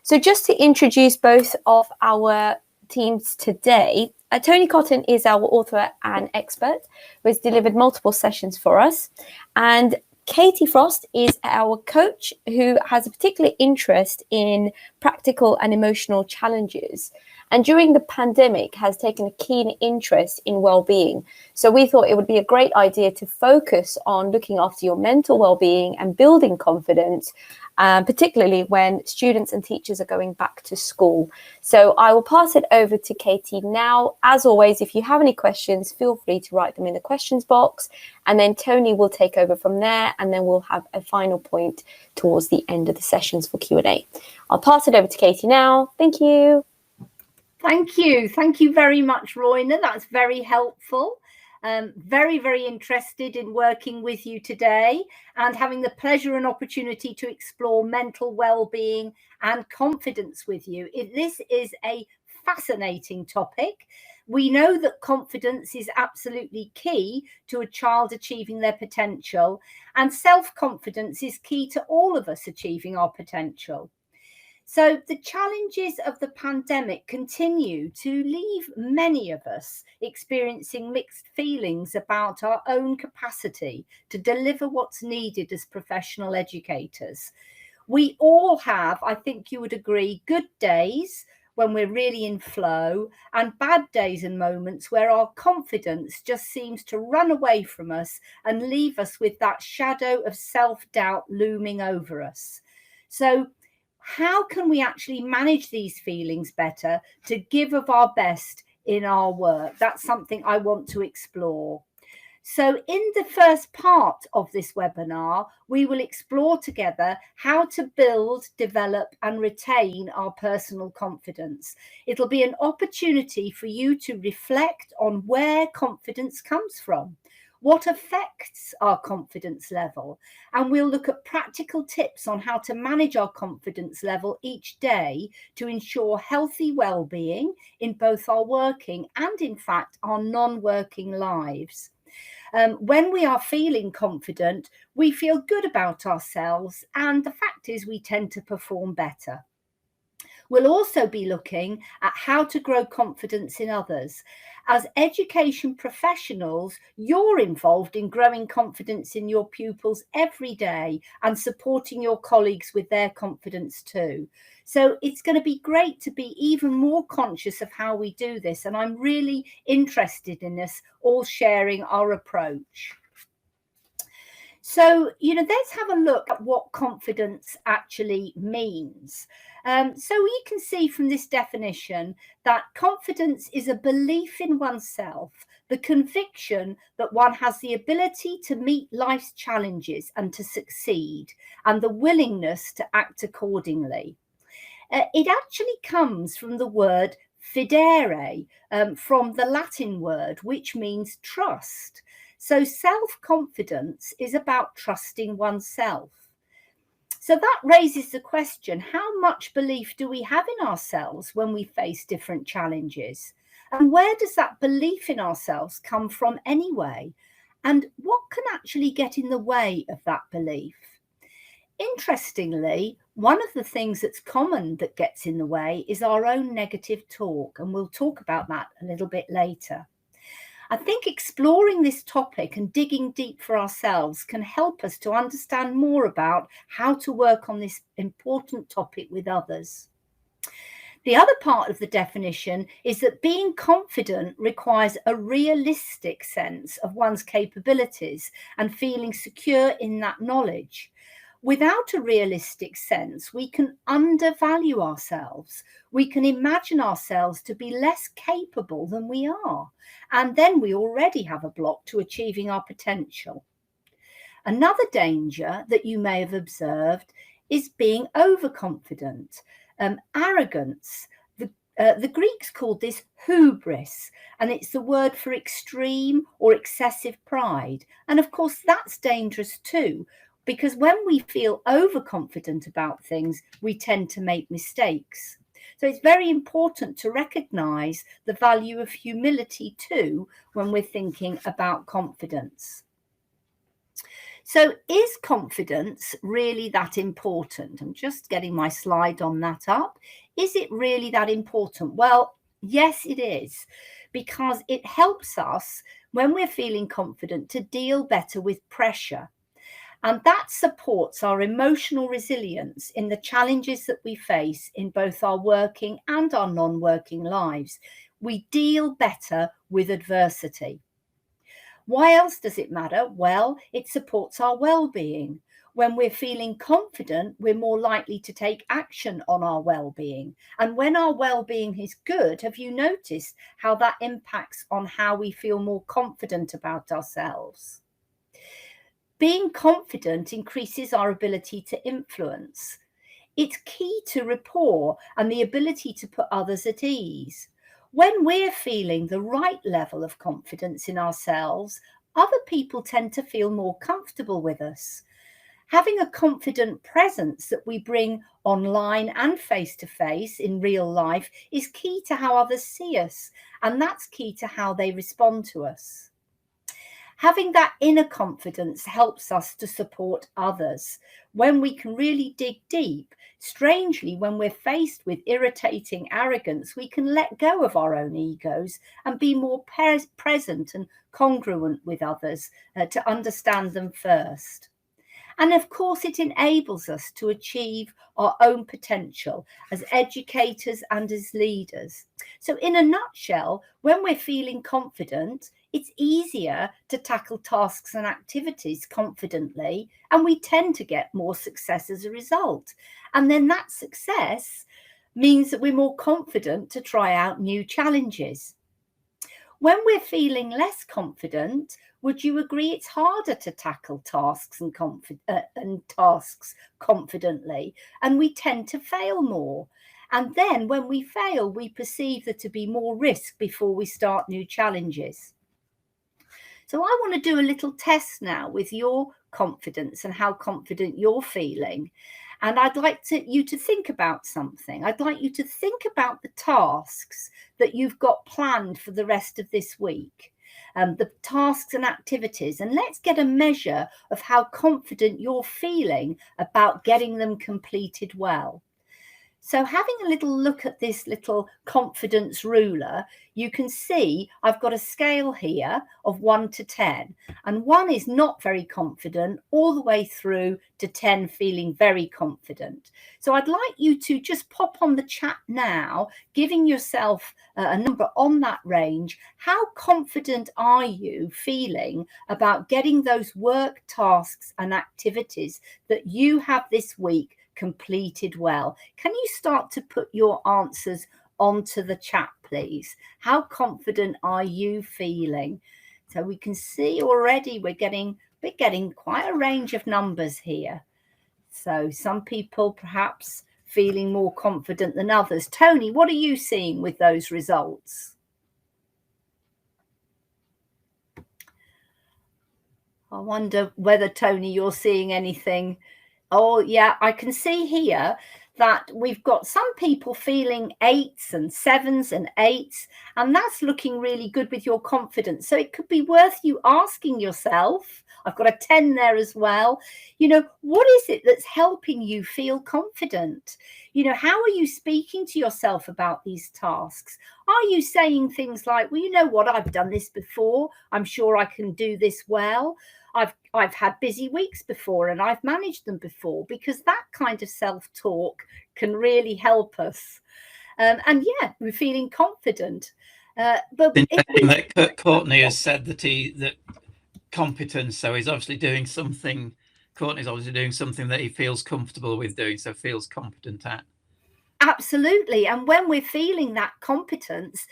So just to introduce both of our teams today, Tony Cotton is our author and expert who has delivered multiple sessions for us. And Katie Frost is our coach who has a particular interest in practical and emotional challenges. And during the pandemic has taken a keen interest in well-being. So we thought it would be a great idea to focus on looking after your mental well-being and building confidence, particularly when students and teachers are going back to school. So I will pass it over to Katie now. As always, if you have any questions, feel free to write them in the questions box, and then Tony will take over from there, and then we'll have a final point towards the end of the sessions for Q&A. I'll pass it over to Katie now. Thank you. Thank you. Thank you very much, Roina. That's very helpful. Very, very interested in working with you today and having the pleasure and opportunity to explore mental well-being and confidence with you. This is a fascinating topic. We know that confidence is absolutely key to a child achieving their potential, and self-confidence is key to all of us achieving our potential. So the challenges of the pandemic continue to leave many of us experiencing mixed feelings about our own capacity to deliver what's needed as professional educators. We all have, I think you would agree, good days when we're really in flow, and bad days and moments where our confidence just seems to run away from us and leave us with that shadow of self-doubt looming over us. So how can we actually manage these feelings better to give of our best in our work? That's something I want to explore. So in the first part of this webinar, we will explore together how to build, develop and retain our personal confidence. It'll be an opportunity for you to reflect on where confidence comes from, what affects our confidence level, and we'll look at practical tips on how to manage our confidence level each day to ensure healthy well-being in both our working and, in fact, our non-working lives. When we are feeling confident, we feel good about ourselves, and the fact is we tend to perform better. We'll also be looking at how to grow confidence in others. As education professionals, you're involved in growing confidence in your pupils every day and supporting your colleagues with their confidence too. So it's going to be great to be even more conscious of how we do this. And I'm really interested in us all sharing our approach. So, let's have a look at what confidence actually means. So you can see from this definition that confidence is a belief in oneself, the conviction that one has the ability to meet life's challenges and to succeed, and the willingness to act accordingly. It actually comes from the word fidere, from the Latin word, which means trust. So self-confidence is about trusting oneself. So that raises the question, how much belief do we have in ourselves when we face different challenges? And where does that belief in ourselves come from anyway? And what can actually get in the way of that belief? Interestingly, one of the things that's common that gets in the way is our own negative talk, and we'll talk about that a little bit later. I think exploring this topic and digging deep for ourselves can help us to understand more about how to work on this important topic with others. The other part of the definition is that being confident requires a realistic sense of one's capabilities and feeling secure in that knowledge. Without a realistic sense, we can undervalue ourselves. We can imagine ourselves to be less capable than we are. And then we already have a block to achieving our potential. Another danger that you may have observed is being overconfident, arrogance. The Greeks called this hubris, and it's the word for extreme or excessive pride. And of course, that's dangerous too, because when we feel overconfident about things, we tend to make mistakes. So it's very important to recognize the value of humility too when we're thinking about confidence. So is confidence really that important? I'm just getting my slide on that up. Is it really that important? Well, yes, it is, because it helps us when we're feeling confident to deal better with pressure. And that supports our emotional resilience in the challenges that we face in both our working and our non-working lives. We deal better with adversity. Why else does it matter? Well, it supports our well-being. When we're feeling confident, we're more likely to take action on our well-being. And when our well-being is good, have you noticed how that impacts on how we feel more confident about ourselves? Being confident increases our ability to influence. It's key to rapport and the ability to put others at ease. When we're feeling the right level of confidence in ourselves, other people tend to feel more comfortable with us. Having a confident presence that we bring online and face to face in real life is key to how others see us, and that's key to how they respond to us. Having that inner confidence helps us to support others. When we can really dig deep, strangely, when we're faced with irritating arrogance, we can let go of our own egos and be more present and congruent with others to understand them first. And of course, it enables us to achieve our own potential as educators and as leaders. So, in a nutshell, when we're feeling confident, it's easier to tackle tasks and activities confidently, and we tend to get more success as a result. And then that success means that we're more confident to try out new challenges. When we're feeling less confident, would you agree it's harder to tackle tasks and tasks confidently, and we tend to fail more? And then when we fail, we perceive there to be more risk before we start new challenges. So I want to do a little test now with your confidence and how confident you're feeling. And I'd like you to think about something. I'd like you to think about the tasks that you've got planned for the rest of this week, the tasks and activities. And let's get a measure of how confident you're feeling about getting them completed well. So having a little look at this little confidence ruler, you can see I've got a scale here of 1 to 10. And 1 is not very confident, all the way through to 10 feeling very confident. So I'd like you to just pop on the chat now, giving yourself a number on that range. How confident are you feeling about getting those work, tasks and activities that you have this week completed well? Can you start to put your answers onto the chat, please? How confident are you feeling? So we can see already we're getting quite a range of numbers here. So some people perhaps feeling more confident than others. Tony, what are you seeing with those results? I wonder whether, Tony, you're seeing anything. Oh, yeah, I can see here that we've got some people feeling 8s and 7s and 8s, and that's looking really good with your confidence. So it could be worth you asking yourself, I've got a 10 there as well, what is it that's helping you feel confident? How are you speaking to yourself about these tasks? Are you saying things like, well, you know what, I've done this before, I'm sure I can do this well. I've had busy weeks before and I've managed them before, because that kind of self-talk can really help us. And yeah, we're feeling confident. But that Courtney has said that competence, so he's obviously doing something. Courtney's obviously doing something that he feels comfortable with doing, so feels competent at. Absolutely. And when we're feeling that competence,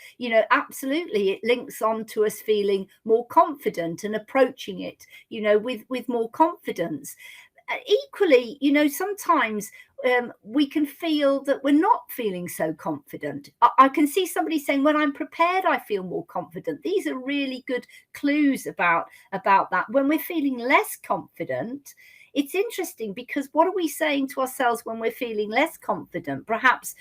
absolutely, it links on to us feeling more confident and approaching it, with more confidence. Equally, sometimes we can feel that we're not feeling so confident. I can see somebody saying, when I'm prepared, I feel more confident. These are really good clues about that. When we're feeling less confident, it's interesting because what are we saying to ourselves when we're feeling less confident? Perhaps,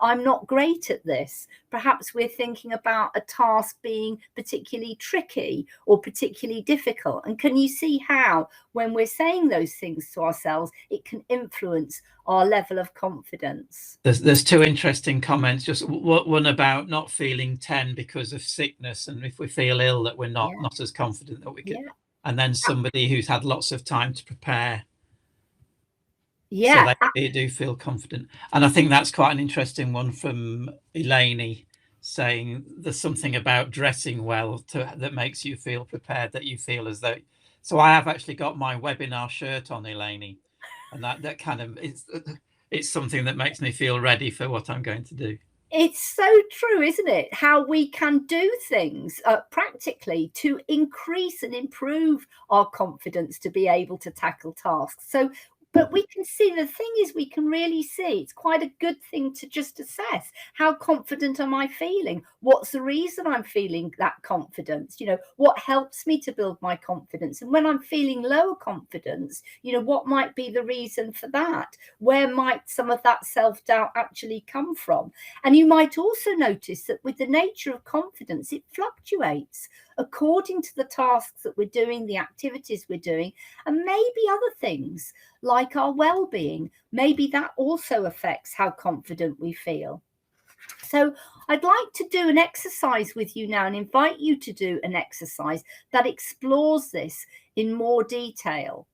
I'm not great at this. Perhaps we're thinking about a task being particularly tricky or particularly difficult. And can you see how when we're saying those things to ourselves, it can influence our level of confidence? There's two interesting comments. Just one about not feeling 10 because of sickness, and if we feel ill that we're not as confident that we can. Yeah. And then somebody who's had lots of time to prepare. Yeah, so they do feel confident. And I think that's quite an interesting one from Irani, saying there's something about dressing well that makes you feel prepared, that you feel as though. So I have actually got my webinar shirt on, Irani, and that kind of it's something that makes me feel ready for what I'm going to do. It's so true, isn't it? How we can do things practically to increase and improve our confidence to be able to tackle tasks. But we can see, the thing is, we can really see it's quite a good thing to just assess how confident am I feeling? What's the reason I'm feeling that confidence? What helps me to build my confidence? And when I'm feeling lower confidence, what might be the reason for that? Where might some of that self-doubt actually come from? And you might also notice that with the nature of confidence, it fluctuates according to the tasks that we're doing, the activities we're doing, and maybe other things like our well-being. Maybe that also affects how confident we feel. So I'd like to do an exercise with you now and invite you to do an exercise that explores this in more detail.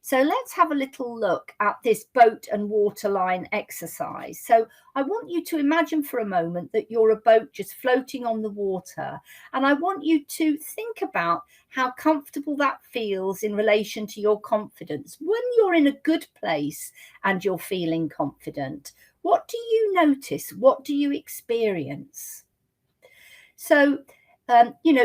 So let's have a little look at this boat and waterline exercise. So I want you to imagine for a moment that you're a boat just floating on the water. And I want you to think about how comfortable that feels in relation to your confidence. When you're in a good place and you're feeling confident, what do you notice? What do you experience? So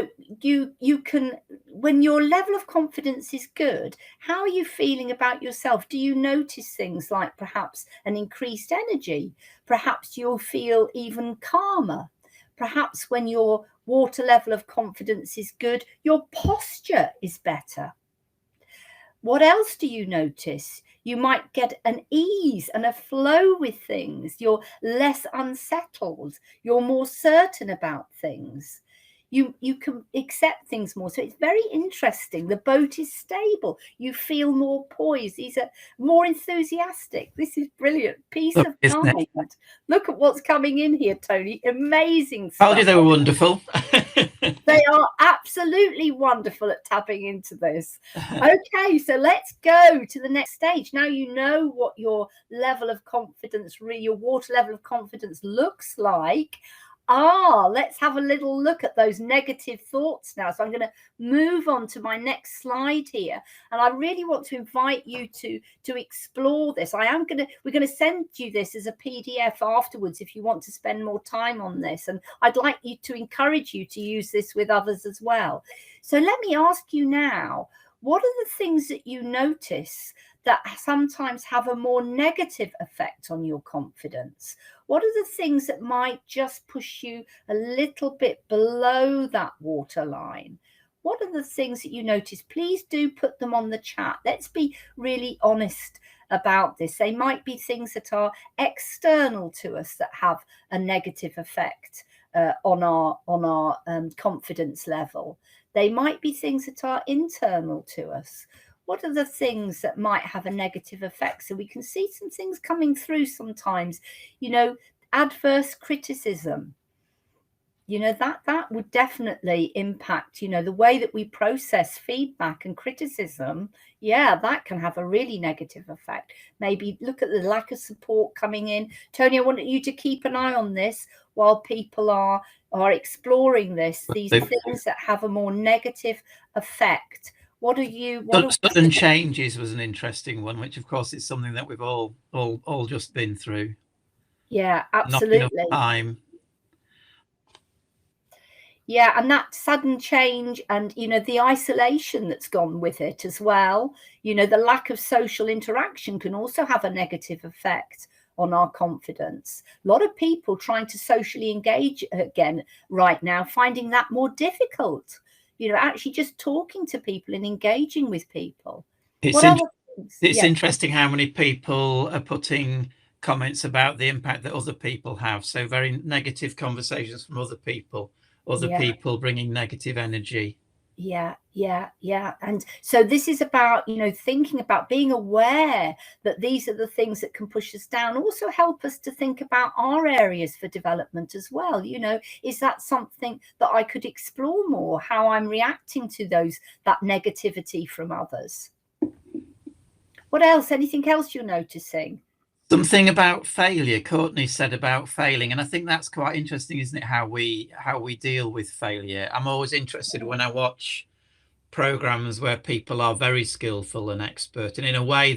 you can, when your level of confidence is good, how are you feeling about yourself? Do you notice things like perhaps an increased energy? Perhaps you'll feel even calmer. Perhaps when your water level of confidence is good, your posture is better. What else do you notice? You might get an ease and a flow with things. You're less unsettled. You're more certain about things. You can accept things more. So it's very interesting. The boat is stable. You feel more poised. These are more enthusiastic. This is brilliant. Peace of mind. Look at what's coming in here, Tony. Amazing stuff. I told you they were wonderful. They are absolutely wonderful at tapping into this. Okay, so let's go to the next stage. Now you know what your level of confidence, your water level of confidence looks like. Let's have a little look at those negative thoughts now. So I'm going to move on to my next slide here. And I really want to invite you to explore this. We're going to send you this as a PDF afterwards if you want to spend more time on this. And I'd like you to encourage you to use this with others as well. So let me ask you now, what are the things that you notice that sometimes have a more negative effect on your confidence? What are the things that might just push you a little bit below that waterline? What are the things that you notice? Please do put them on the chat. Let's be really honest about this. They might be things that are external to us that have a negative effect on our confidence level. They might be things that are internal to us. What are the things that might have a negative effect? So we can see some things coming through sometimes, adverse criticism, that would definitely impact, the way that we process feedback and criticism. Yeah, that can have a really negative effect. Maybe look at the lack of support coming in. Tony, I want you to keep an eye on this while people are exploring these things that have a more negative effect. Sudden changes was an interesting one, which of course is something that we've all just been through. Yeah, absolutely. Not enough time. Yeah, and that sudden change and, the isolation that's gone with it as well. The lack of social interaction can also have a negative effect on our confidence. A lot of people trying to socially engage again right now, finding that more difficult. Actually just talking to people and engaging with people. It's interesting It's interesting how many people are putting comments about the impact that other people have. So very negative conversations from other people bringing negative energy. Yeah. And so this is about, thinking about being aware that these are the things that can push us down, also help us to think about our areas for development as well. Is that something that I could explore more, how I'm reacting to that negativity from others? What else? Anything else you're noticing? Something about failure. Courtney said about failing, and I think that's quite interesting, isn't it? How we deal with failure. I'm always interested when I watch programs where people are very skillful and expert, and in a way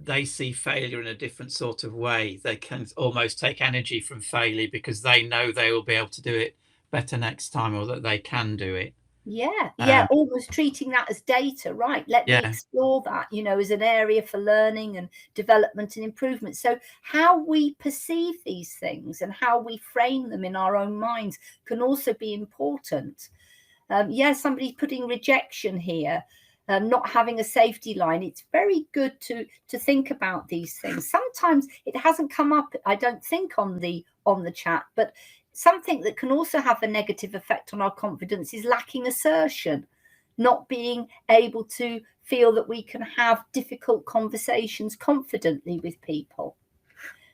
they see failure in a different sort of way. They can almost take energy from failure because they know they will be able to do it better next time, or that they can do it. Almost treating that as data, right? Let me explore that, as an area for learning and development and improvement. So how we perceive these things and how we frame them in our own minds can also be important. Somebody's putting rejection here, not having a safety line. It's very good to think about these things. Sometimes it hasn't come up, I don't think, on the chat, but something that can also have a negative effect on our confidence is lacking assertion, not being able to feel that we can have difficult conversations confidently with people.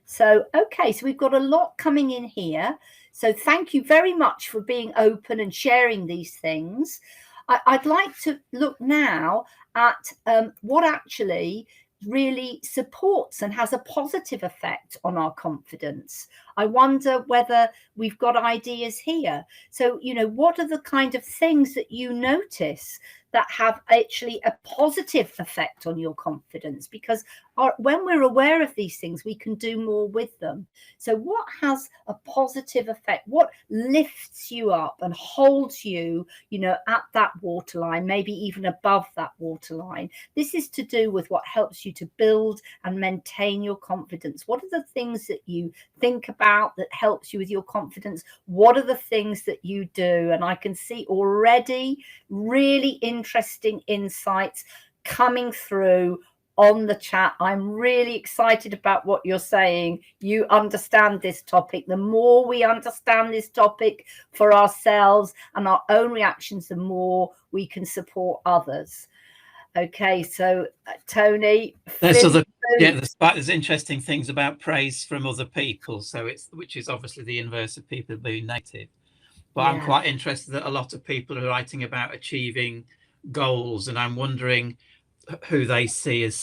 So, okay, so we've got a lot coming in here. So thank you very much for being open and sharing these things. I'd like to look now at what actually really supports and has a positive effect on our confidence. I wonder whether we've got ideas here. So, what are the kind of things that you notice that have actually a positive effect on your confidence? Because when we're aware of these things, we can do more with them. So what has a positive effect? What lifts you up and holds you, at that waterline, maybe even above that waterline? This is to do with what helps you to build and maintain your confidence. What are the things that you think about that helps you with your confidence? What are the things that you do? And I can see already really interesting insights coming through on the chat. I'm really excited about what you're saying. You understand this topic. The more we understand this topic for ourselves and our own reactions, the more we can support others. Okay, so Tony, there's interesting things about praise from other people. So which is obviously the inverse of people being negative. But I'm quite interested that a lot of people are writing about achieving goals, and I'm wondering who you see as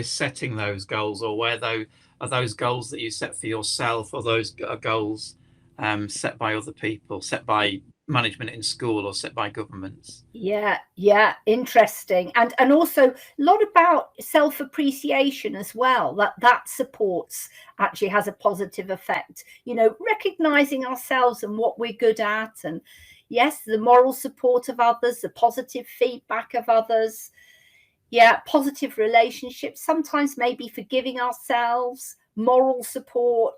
setting those goals, or where are those goals that you set for yourself, or those are goals set by other people, set by management in school, or set by governments. Interesting. And also a lot about self-appreciation as well, that supports, actually has a positive effect, recognizing ourselves and what we're good at, and the moral support of others, the positive feedback of others, positive relationships, sometimes maybe forgiving ourselves, moral support,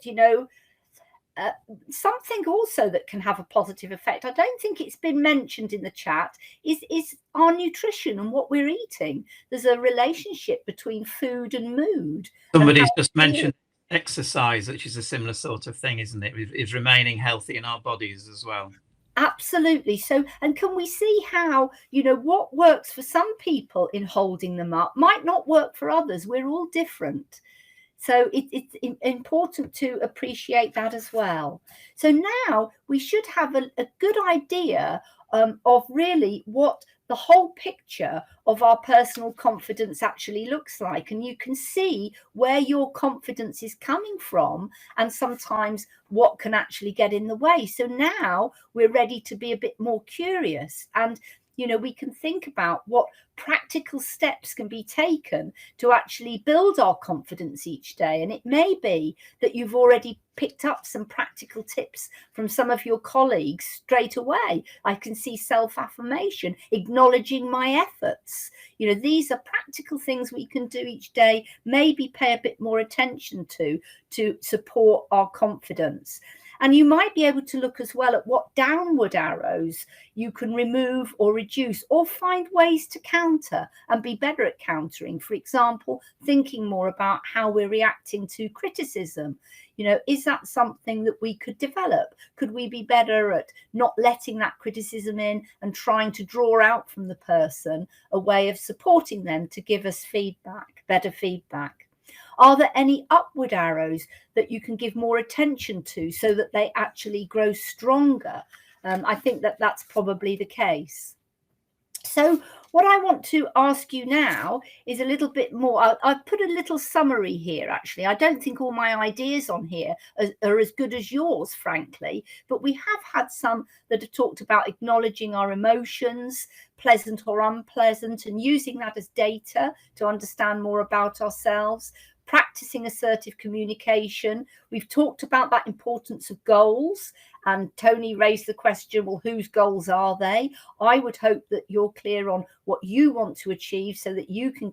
something also that can have a positive effect. I don't think it's been mentioned in the chat is our nutrition and what we're eating. There's a relationship between food and mood. Somebody's just mentioned exercise, which is a similar sort of thing, isn't it? Is remaining healthy in our bodies as well. Absolutely. So, and can we see how, what works for some people in holding them up might not work for others? We're all different. So it's important to appreciate that as well. So now we should have a good idea of really what the whole picture of our personal confidence actually looks like. And you can see where your confidence is coming from and sometimes what can actually get in the way. So now we're ready to be a bit more curious, and we can think about what practical steps can be taken to actually build our confidence each day. And it may be that you've already picked up some practical tips from some of your colleagues straight away. I can see self-affirmation, acknowledging my efforts. These are practical things we can do each day, maybe pay a bit more attention to support our confidence. And you might be able to look as well at what downward arrows you can remove or reduce, or find ways to counter and be better at countering. For example, thinking more about how we're reacting to criticism. Is that something that we could develop? Could we be better at not letting that criticism in and trying to draw out from the person a way of supporting them to give us feedback, better feedback? Are there any upward arrows that you can give more attention to so that they actually grow stronger? I think that that's probably the case. So what I want to ask you now is a little bit more. I've put a little summary here, actually. I don't think all my ideas on here are as good as yours, frankly, but we have had some that have talked about acknowledging our emotions, pleasant or unpleasant, and using that as data to understand more about ourselves. Practicing assertive communication. We've talked about that importance of goals, and Tony raised the question, well, whose goals are they? I would hope that you're clear on what you want to achieve so that you can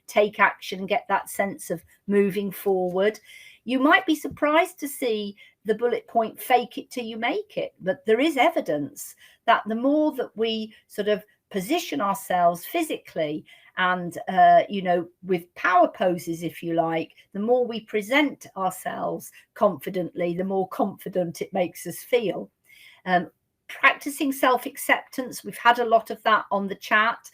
take action and get that sense of moving forward. You might be surprised to see the bullet point, fake it till you make it, but there is evidence that the more that we sort of position ourselves physically and with power poses, if you like, the more we present ourselves confidently, the more confident it makes us feel. Practicing self-acceptance, we've had a lot of that on the chat.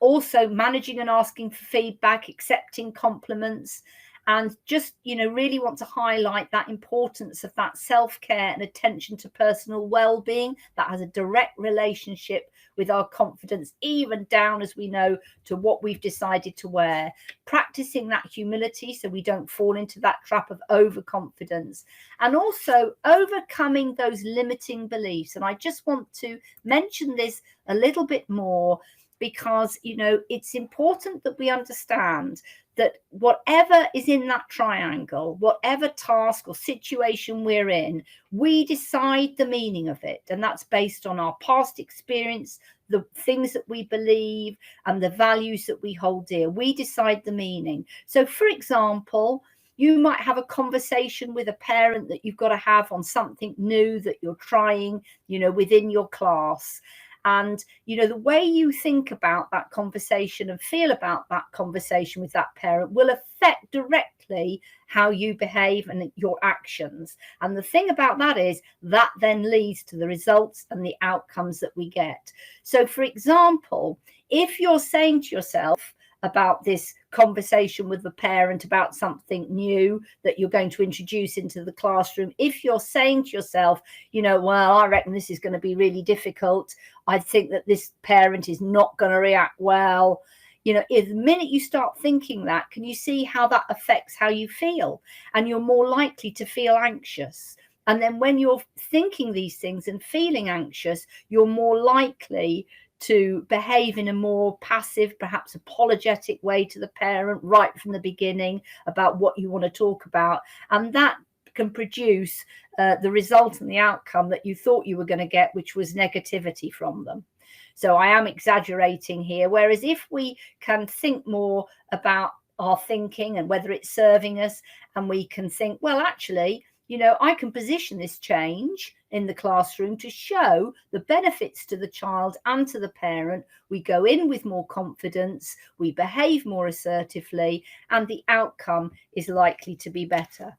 Also managing and asking for feedback, accepting compliments, and just really want to highlight that importance of that self-care and attention to personal well-being that has a direct relationship with our confidence, even down, as we know, to what we've decided to wear. Practicing that humility so we don't fall into that trap of overconfidence, and also overcoming those limiting beliefs. And I just want to mention this a little bit more because it's important that we understand that whatever is in that triangle, whatever task or situation we're in, we decide the meaning of it. And that's based on our past experience, the things that we believe, and the values that we hold dear. We decide the meaning. So, for example, you might have a conversation with a parent that you've got to have on something new that you're trying, within your class. And, the way you think about that conversation and feel about that conversation with that parent will affect directly how you behave and your actions. And the thing about that is that then leads to the results and the outcomes that we get. So, for example, if you're saying to yourself about this conversation with the parent about something new that you're going to introduce into the classroom, if you're saying to yourself, well, I reckon this is going to be really difficult, I think that this parent is not going to react well, the minute you start thinking that, can you see how that affects how you feel? And you're more likely to feel anxious. And then when you're thinking these things and feeling anxious, you're more likely to behave in a more passive, perhaps apologetic way to the parent right from the beginning about what you want to talk about. And that can produce the result and the outcome that you thought you were going to get, which was negativity from them. So I am exaggerating here. Whereas if we can think more about our thinking and whether it's serving us, and we can think, well, actually, I can position this change in the classroom to show the benefits to the child and to the parent. We go in with more confidence, we behave more assertively, and the outcome is likely to be better.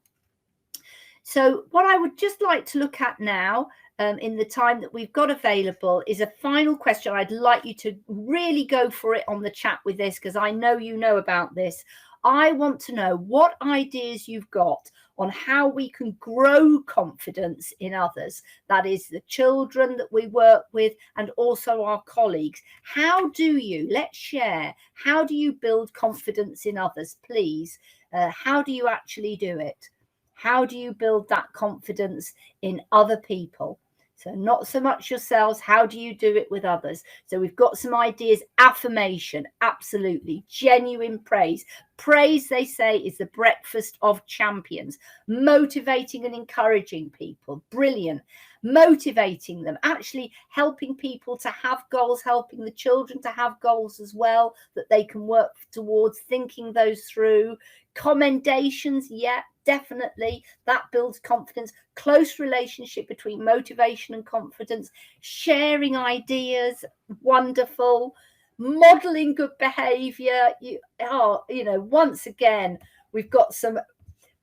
So what I would just like to look at now, in the time that we've got available, is a final question. I'd like you to really go for it on the chat with this, because I know you know about this. I want to know what ideas you've got on how we can grow confidence in others. That is the children that we work with and also our colleagues. How do you, let's share, how do you build confidence in others, please? How do you actually do it? How do you build that confidence in other people? So not so much yourselves, how do you do it with others? So we've got some ideas. Affirmation, absolutely. Genuine praise. Praise, they say, is the breakfast of champions. Motivating and encouraging people, brilliant. Motivating them, actually helping people to have goals, helping the children to have goals as well that they can work towards, thinking those through. Commendations, yeah, definitely that builds confidence. Close relationship between motivation and confidence, sharing ideas, wonderful. Modeling good behavior. Once again, we've got some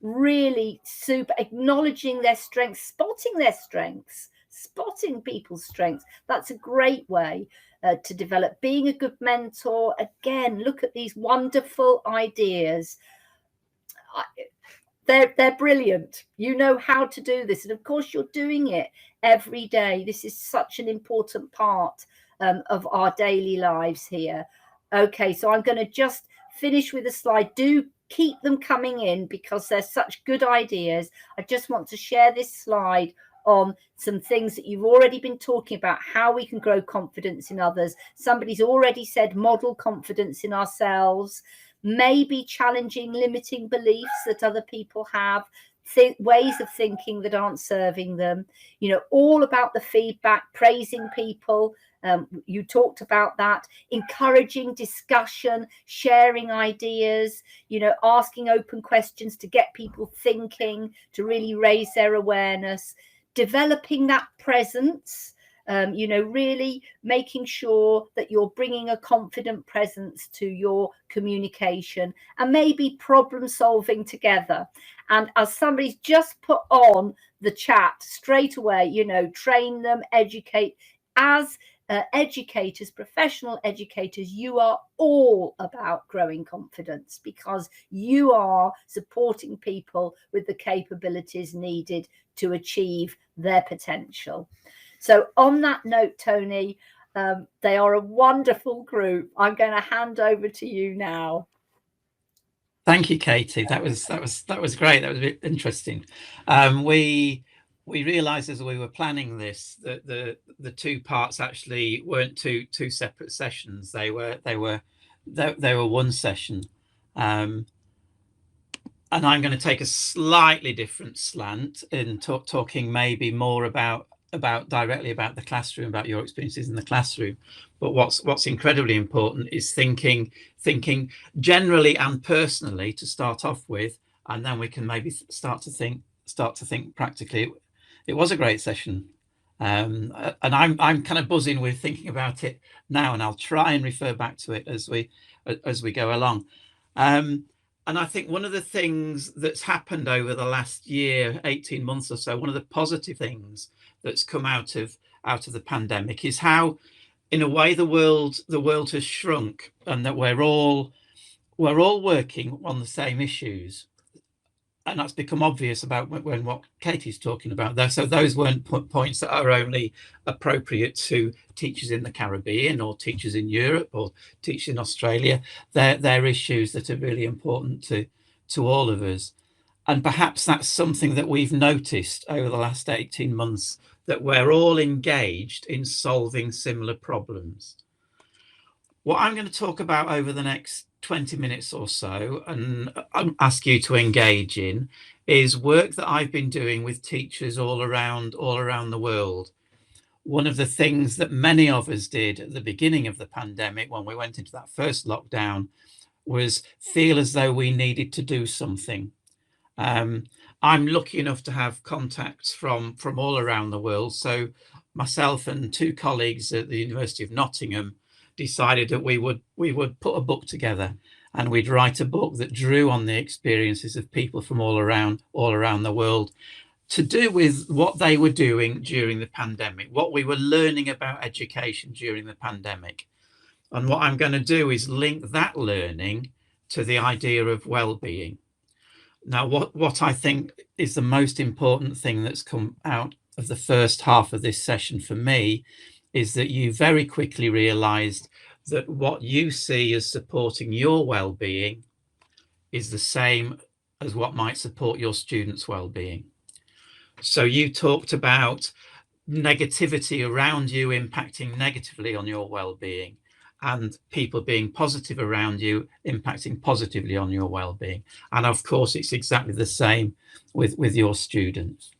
really super, acknowledging their strengths, spotting people's strengths. That's a great way to develop. Being a good mentor. Again, look at these wonderful ideas. They're brilliant. You know how to do this, and of course you're doing it every day. This is such an important part of our daily lives here. Okay, so I'm going to just finish with a slide. Do keep them coming in because they're such good ideas. I just want to share this slide on some things that you've already been talking about, how we can grow confidence in others. Somebody's already said model confidence in ourselves, maybe challenging limiting beliefs that other people have, ways of thinking that aren't serving them, all about the feedback, praising people. You talked about that, encouraging discussion, sharing ideas, asking open questions to get people thinking, to really raise their awareness, developing that presence, really making sure that you're bringing a confident presence to your communication, and maybe problem solving together. And as somebody's just put on the chat straight away, train them, educate. As educators, professional educators, you are all about growing confidence because you are supporting people with the capabilities needed to achieve their potential. So on that note, Tony, they are a wonderful group. I'm going to hand over to you now. Thank you, Katie. That was great. That was a bit interesting. We realised as we were planning this that the two parts actually weren't two separate sessions. They were one session. And I'm going to take a slightly different slant in talking maybe more about directly about the classroom, about your experiences in the classroom. But what's incredibly important is thinking generally and personally to start off with, and then we can maybe start to think practically. It was a great session, and I'm kind of buzzing with thinking about it now, and I'll try and refer back to it as we go along. And I think one of the things that's happened over the last year, 18 months or so, one of the positive things that's come out of the pandemic is how, in a way, the world has shrunk, and that we're all working on the same issues. And that's become obvious about when what Katie's talking about. So those weren't points that are only appropriate to teachers in the Caribbean or teachers in Europe or teachers in Australia. They're issues that are really important to all of us. And perhaps that's something that we've noticed over the last 18 months, that we're all engaged in solving similar problems. What I'm going to talk about over the next 20 minutes or so, and ask you to engage in, is work that I've been doing with teachers all around the world. One of the things that many of us did at the beginning of the pandemic, when we went into that first lockdown, was feel as though we needed to do something. I'm lucky enough to have contacts from all around the world. So myself and two colleagues at the University of Nottingham decided that we would put a book together, and we'd write a book that drew on the experiences of people from all around the world, to do with what they were doing during the pandemic, what we were learning about education during the pandemic. And what I'm going to do is link that learning to the idea of well-being. Now, what I think is the most important thing that's come out of the first half of this session for me is that you very quickly realized that what you see as supporting your well-being is the same as what might support your students' well-being. So you talked about negativity around you impacting negatively on your well-being, and people being positive around you impacting positively on your well-being. And of course, it's exactly the same with your students.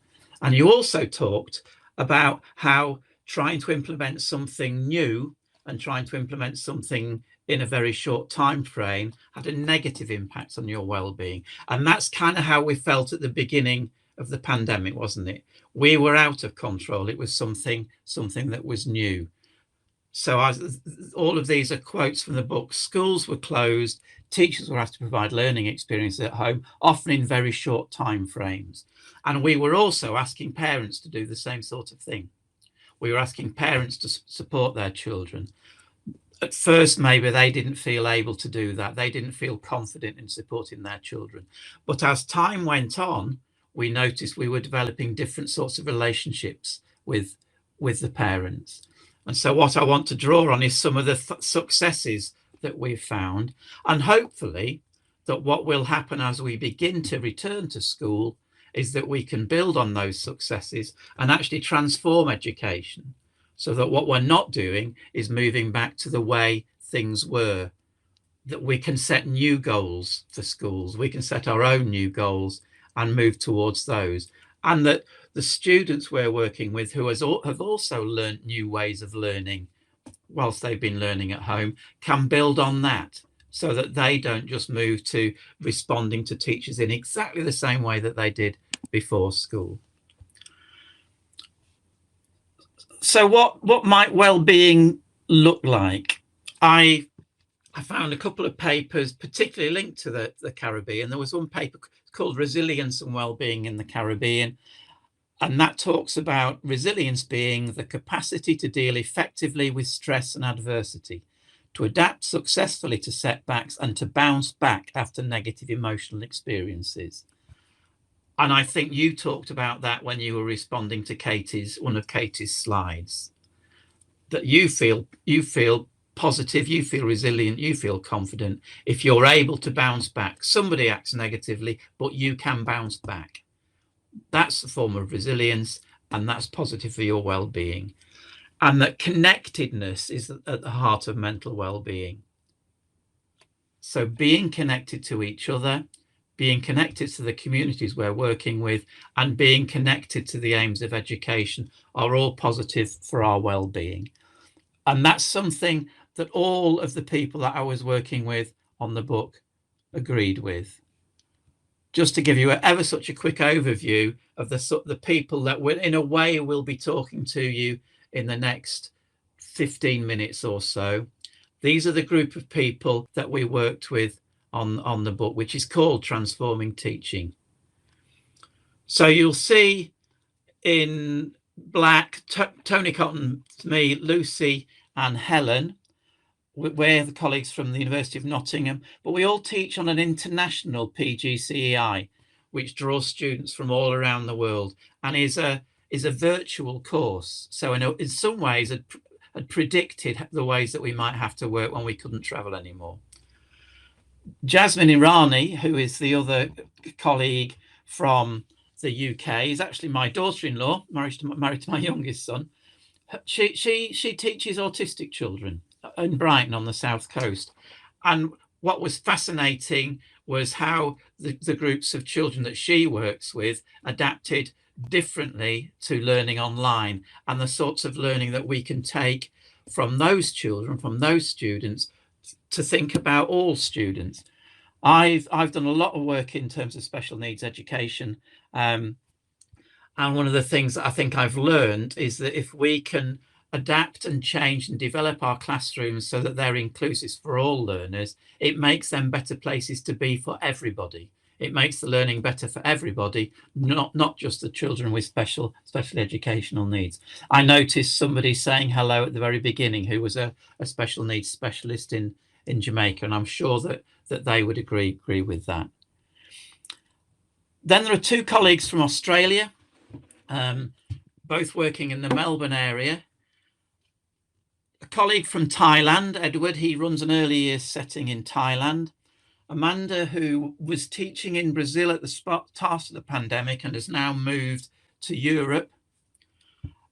And you also talked about how trying to implement something new and trying to implement something in a very short time frame had a negative impact on your well-being. And that's kind of how we felt at the beginning of the pandemic, wasn't it? We were out of control. It was something that was new. So all of these are quotes from the book. Schools were closed. Teachers were asked to provide learning experiences at home, often in very short time frames. And we were also asking parents to do the same sort of thing. We were asking parents to support their children. At first, maybe they didn't feel able to do that. They didn't feel confident in supporting their children. But as time went on, we noticed we were developing different sorts of relationships with the parents. And so what I want to draw on is some of the successes that we've found, and hopefully that what will happen as we begin to return to school is that we can build on those successes and actually transform education, so that what we're not doing is moving back to the way things were, that we can set new goals for schools, we can set our own new goals and move towards those, and that the students we're working with who have also learned new ways of learning whilst they've been learning at home can build on that, so that they don't just move to responding to teachers in exactly the same way that they did before school. So what might well-being look like? I found a couple of papers particularly linked to the Caribbean. There was one paper called Resilience and Wellbeing in the Caribbean, and that talks about resilience being the capacity to deal effectively with stress and adversity, to adapt successfully to setbacks, and to bounce back after negative emotional experiences. And I think you talked about that when you were responding to one of Katie's slides, that you feel positive, you feel resilient, you feel confident if you're able to bounce back. Somebody acts negatively, but you can bounce back. That's a form of resilience, and that's positive for your well-being. And that connectedness is at the heart of mental well-being. So being connected to each other, being connected to the communities we're working with, and being connected to the aims of education are all positive for our well-being. And that's something that all of the people that I was working with on the book agreed with. Just to give you ever such a quick overview of the people that in a way will be talking to you in the next 15 minutes or so. These are the group of people that we worked with on the book, which is called Transforming Teaching. So you'll see in black Tony Cotton, me, Lucy and Helen. We're the colleagues from the University of Nottingham, but we all teach on an international PGCEI, which draws students from all around the world and is a virtual course. So in some ways had predicted the ways that we might have to work when we couldn't travel anymore. Jasmine Irani, who is the other colleague from the UK, is actually my daughter-in-law, married to my youngest son. She teaches autistic children in Brighton on the south coast. And what was fascinating was how the groups of children that she works with adapted differently to learning online, and the sorts of learning that we can take from those children, from those students, to think about all students. I've done a lot of work in terms of special needs education, and one of the things that I think I've learned is that if we can adapt and change and develop our classrooms so that they're inclusive for all learners, it makes them better places to be for everybody. It makes the learning better for everybody, not just the children with special educational needs. I noticed somebody saying hello at the very beginning who was a special needs specialist in Jamaica, and I'm sure that they would agree with that. Then there are two colleagues from Australia, both working in the Melbourne area. A colleague from Thailand, Edward, he runs an early years setting in Thailand. Amanda, who was teaching in Brazil at the start of the pandemic and has now moved to Europe.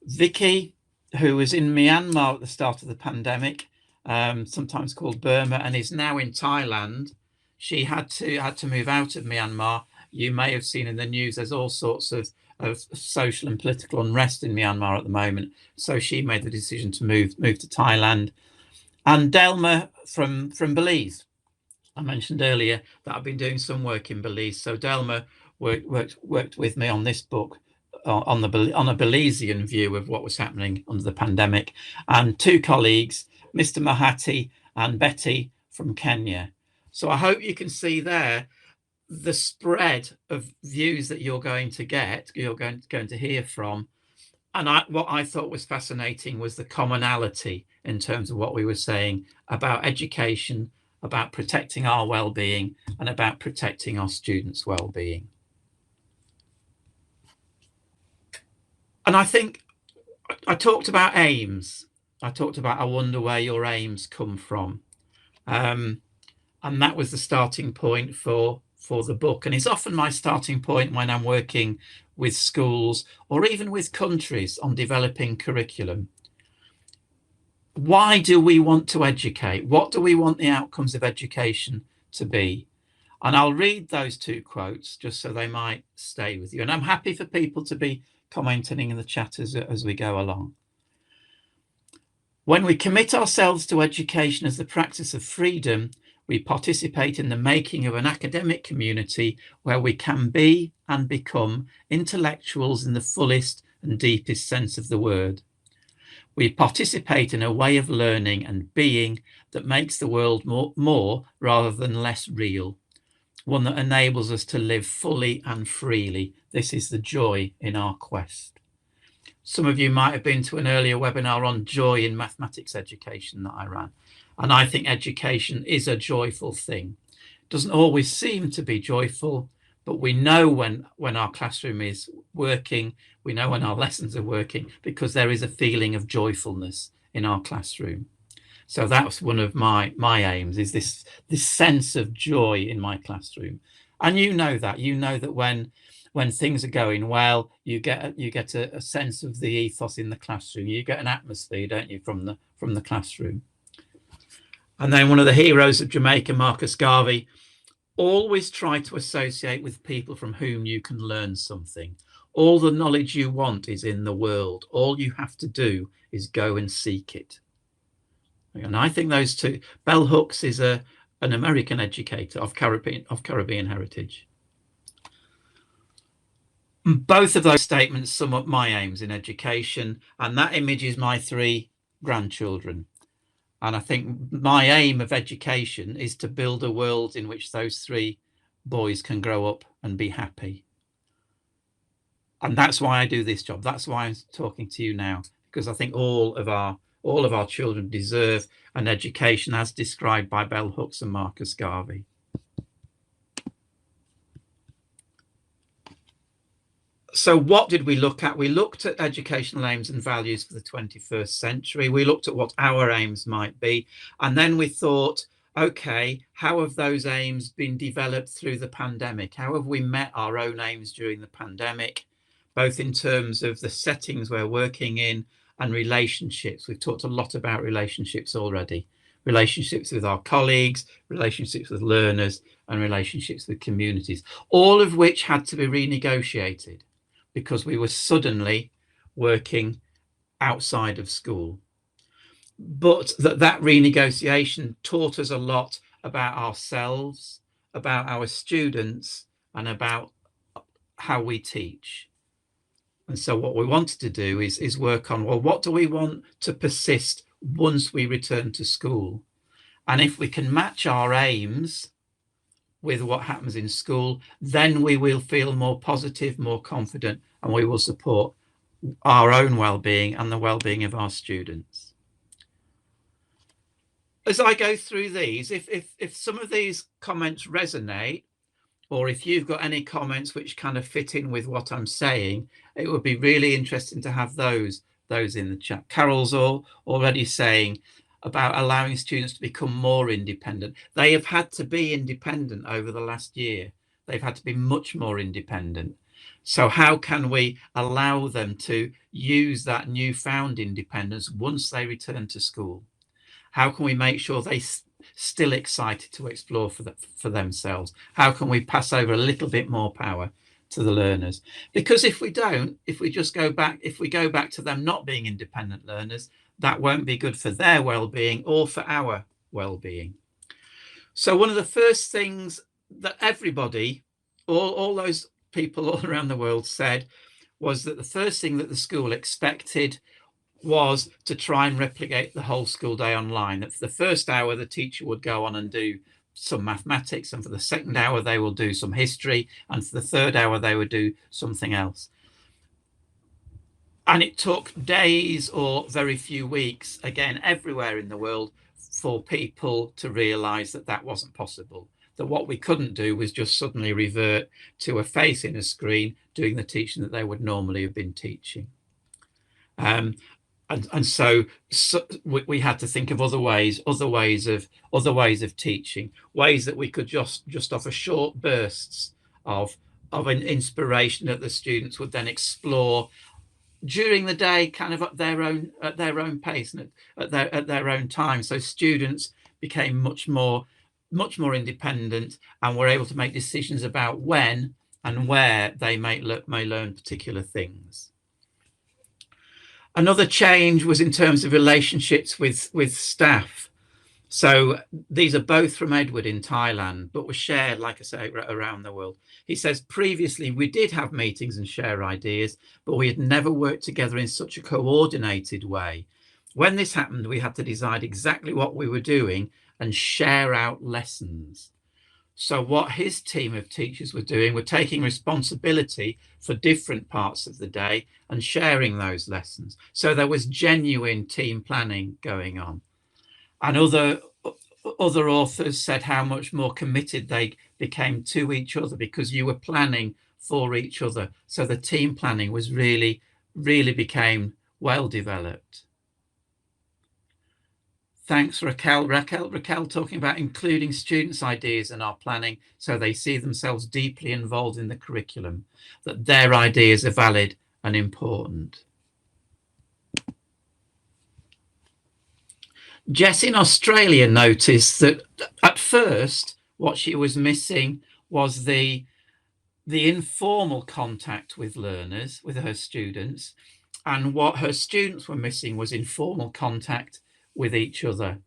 Vicky, who was in Myanmar at the start of the pandemic, sometimes called Burma, and is now in Thailand. She had to move out of Myanmar. You may have seen in the news there's all sorts of social and political unrest in Myanmar at the moment. So she made the decision to move to Thailand. And Delma from Belize. I mentioned earlier that I've been doing some work in Belize. So Delma worked with me on this book on a Belizean view of what was happening under the pandemic, and two colleagues, Mr. Mahati and Betty from Kenya. So I hope you can see there the spread of views that you're going to hear from. And what I thought was fascinating was the commonality in terms of what we were saying about education, about protecting our well-being, and about protecting our students' well-being. And I think I talked about aims. I talked about, I wonder where your aims come from. And that was the starting point for the book. And it's often my starting point when I'm working with schools or even with countries on developing curriculum. Why do we want to educate? What do we want the outcomes of education to be? And I'll read those two quotes just so they might stay with you. And I'm happy for people to be commenting in the chat as we go along. When we commit ourselves to education as the practice of freedom, we participate in the making of an academic community where we can be and become intellectuals in the fullest and deepest sense of the word. We participate in a way of learning and being that makes the world more rather than less real, one that enables us to live fully and freely. This is the joy in our quest. Some of you might have been to an earlier webinar on joy in mathematics education that I ran. And I think education is a joyful thing. It doesn't always seem to be joyful, but we know when our classroom is working, we know when our lessons are working, because there is a feeling of joyfulness in our classroom. So that's one of my aims, is this sense of joy in my classroom. And you know that when things are going well, you get a sense of the ethos in the classroom. You get an atmosphere, don't you, from the classroom. And then one of the heroes of Jamaica, Marcus Garvey, always try to associate with people from whom you can learn something. All the knowledge you want is in the world. All you have to do is go and seek it. And I think those two, Bell Hooks is an American educator of Caribbean heritage. Both of those statements sum up my aims in education, and that image is my 3 grandchildren. And I think my aim of education is to build a world in which those 3 boys can grow up and be happy. And that's why I do this job. That's why I'm talking to you now, because I think all of our children deserve an education as described by Bell Hooks and Marcus Garvey. So what did we look at? We looked at educational aims and values for the 21st century. We looked at what our aims might be. And then we thought, okay, how have those aims been developed through the pandemic? How have we met our own aims during the pandemic, both in terms of the settings we're working in and relationships? We've talked a lot about relationships already. Relationships with our colleagues, relationships with learners, and relationships with communities, all of which had to be renegotiated, because we were suddenly working outside of school. But that renegotiation taught us a lot about ourselves, about our students, and about how we teach. And so what we wanted to do is work on, well, what do we want to persist once we return to school? And if we can match our aims with what happens in school, then we will feel more positive, more confident, and we will support our own well-being and the well-being of our students. As I go through these, if some of these comments resonate, or if you've got any comments which kind of fit in with what I'm saying, it would be really interesting to have those in the chat. Carol's already saying about allowing students to become more independent. They have had to be independent over the last year. They've had to be much more independent. So how can we allow them to use that newfound independence once they return to school? How can we make sure they're still excited to explore for themselves? How can we pass over a little bit more power to the learners? Because if we don't, if we go back to them not being independent learners, that won't be good for their well-being or for our well-being. So one of the first things that everybody, all those people all around the world said, was that the first thing that the school expected was to try and replicate the whole school day online. That for the first hour, the teacher would go on and do some mathematics, and for the second hour, they will do some history, and for the third hour, they would do something else. And it took days or very few weeks, again, everywhere in the world, for people to realize that that wasn't possible. That what we couldn't do was just suddenly revert to a face in a screen doing the teaching that they would normally have been teaching. And so we had to think of other ways of teaching, ways that we could just offer short bursts of an inspiration that the students would then explore during the day, kind of at their own pace and at their own time. So students became much more independent and were able to make decisions about when and where they may learn particular things. Another change was in terms of relationships with staff. So these are both from Edward in Thailand, but were shared, like I say, around the world. He says, previously we did have meetings and share ideas, but we had never worked together in such a coordinated way. When this happened, we had to decide exactly what we were doing and share out lessons. So what his team of teachers were doing were taking responsibility for different parts of the day and sharing those lessons. So there was genuine team planning going on. And other authors said how much more committed they became to each other because you were planning for each other. So the team planning was really became well developed. Thanks, Raquel. Raquel talking about including students' ideas in our planning so they see themselves deeply involved in the curriculum, that their ideas are valid and important. Jess in Australia noticed that at first what she was missing was the informal contact with learners, with her students, and what her students were missing was informal contact with each other.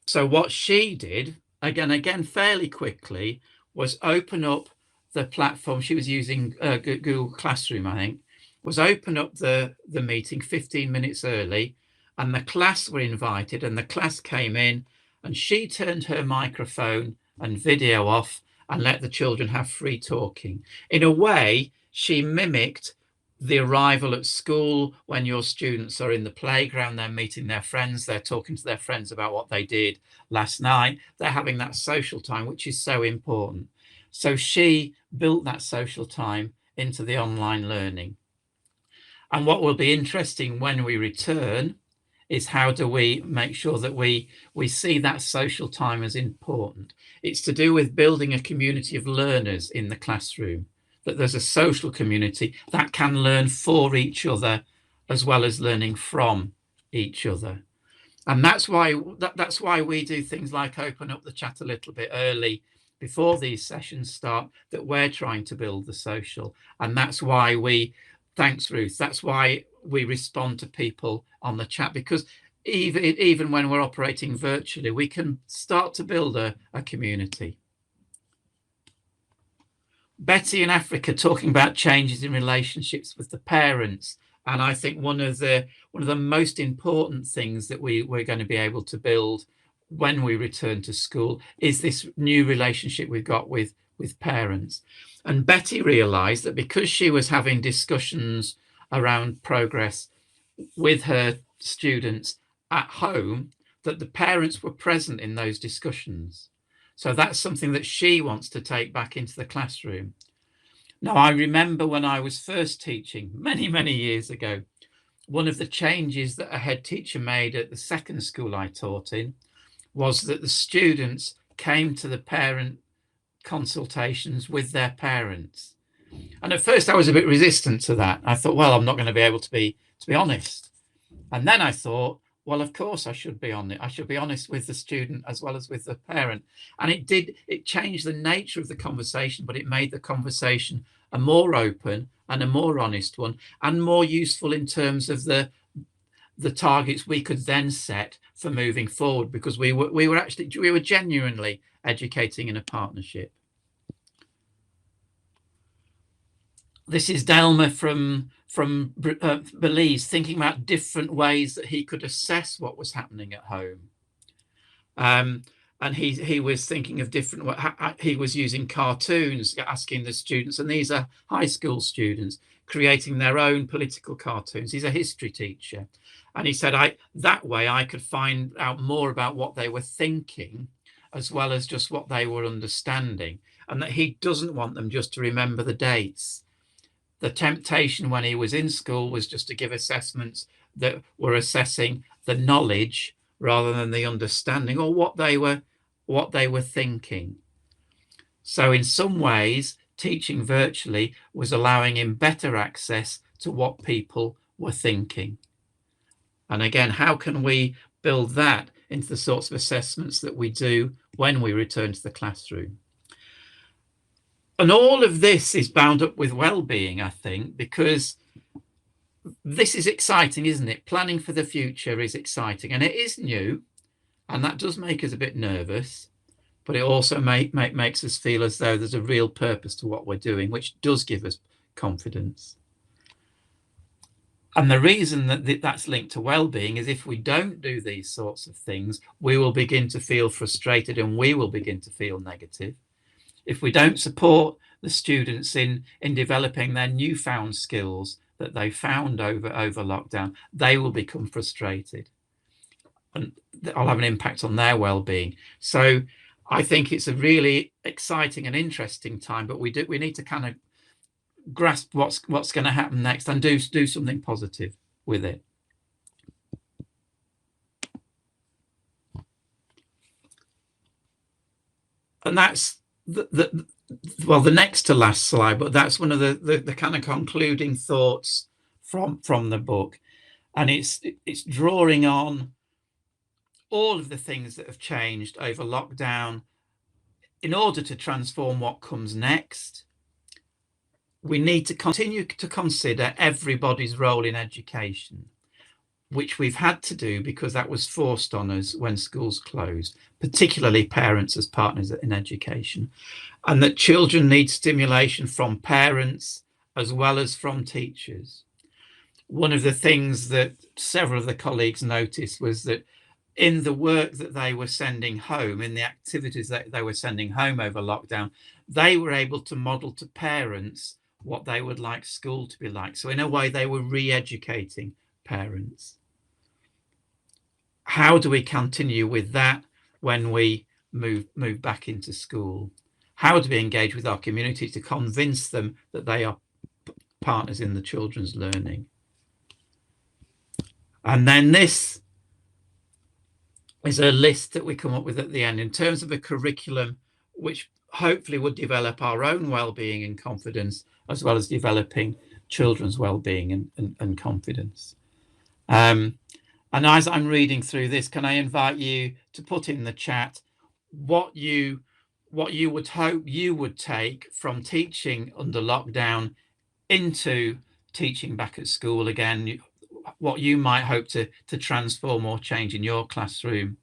So what she did, again fairly quickly, was open up the platform. She was using Google Classroom, I think, was open up the meeting 15 minutes early, and the class were invited, and the class came in, and she turned her microphone and video off and let the children have free talking. In a way, she mimicked the arrival at school when your students are in the playground, they're meeting their friends, they're talking to their friends about what they did last night, they're having that social time, which is so important. So she built that social time into the online learning. And what will be interesting when we return is how do we make sure that we see that social time as important. It's to do with building a community of learners in the classroom, that there's a social community that can learn for each other as well as learning from each other. And that's why we do things like open up the chat a little bit early before these sessions start, that we're trying to build the social. And that's why thanks Ruth, that's why we respond to people on the chat, because even when we're operating virtually, we can start to build a community. Betty in Africa talking about changes in relationships with the parents. And I think one of the most important things that we're going to be able to build when we return to school is this new relationship we've got with parents. And Betty realized that because she was having discussions around progress with her students at home, that the parents were present in those discussions. So that's something that she wants to take back into the classroom. Now, I remember when I was first teaching many years ago, one of the changes that a head teacher made at the second school I taught in was that the students came to the parent consultations with their parents. And at first I was a bit resistant to that. I thought, well, I'm not going to be able to be honest. And then I thought, well, of course I should be honest. I should be honest with the student as well as with the parent. And it changed the nature of the conversation, but it made the conversation a more open and a more honest one, and more useful in terms of the the targets we could then set for moving forward, because we were genuinely educating in a partnership. This is Delmer from Belize, thinking about different ways that he could assess what was happening at home. And he was thinking of different, he was using cartoons, asking the students, and these are high school students, creating their own political cartoons. He's a history teacher. And he said, that way I could find out more about what they were thinking, as well as just what they were understanding. And that he doesn't want them just to remember the dates. The temptation when he was in school was just to give assessments that were assessing the knowledge rather than the understanding, or what they were thinking. So in some ways, teaching virtually was allowing him better access to what people were thinking. And again, how can we build that into the sorts of assessments that we do when we return to the classroom? And all of this is bound up with well-being, I think, because this is exciting, isn't it? Planning for the future is exciting, and it is new, and that does make us a bit nervous, but it also makes us feel as though there's a real purpose to what we're doing, which does give us confidence. And the reason that that's linked to well-being is if we don't do these sorts of things, we will begin to feel frustrated and we will begin to feel negative. If we don't support the students in developing their newfound skills that they found over lockdown, they will become frustrated, and I'll have an impact on their well-being. So I think it's a really exciting and interesting time, but we need to kind of grasp what's going to happen next and do something positive with it. And that's the next to last slide, but that's one of the kind of concluding thoughts from the book, and it's drawing on all of the things that have changed over lockdown. In order to transform what comes next, we need to continue to consider everybody's role in education, which we've had to do because that was forced on us when schools closed, particularly parents as partners in education, and that children need stimulation from parents as well as from teachers. One of the things that several of the colleagues noticed was that in the work that they were sending home, in the activities that they were sending home over lockdown, they were able to model to parents what they would like school to be like. So in a way, they were re-educating parents. How do we continue with that when we move back into school? How do we engage with our community to convince them that they are partners in the children's learning? And then this is a list that we come up with at the end in terms of a curriculum which hopefully would develop our own well-being and confidence, as well as developing children's well-being and confidence. And as I'm reading through this, can I invite you to put in the chat what you would hope you would take from teaching under lockdown into teaching back at school again, what you might hope to transform or change in your classroom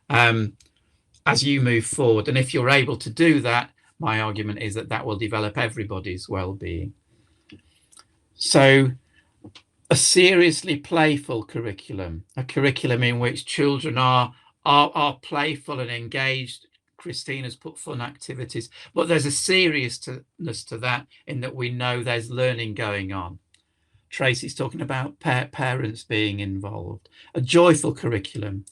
as you move forward. And if you're able to do that, my argument is that will develop everybody's well-being. So a seriously playful curriculum, a curriculum in which children are playful and engaged. Christina's put fun activities, but there's a seriousness to that in that we know there's learning going on. Tracy's talking about parents being involved. A joyful curriculum,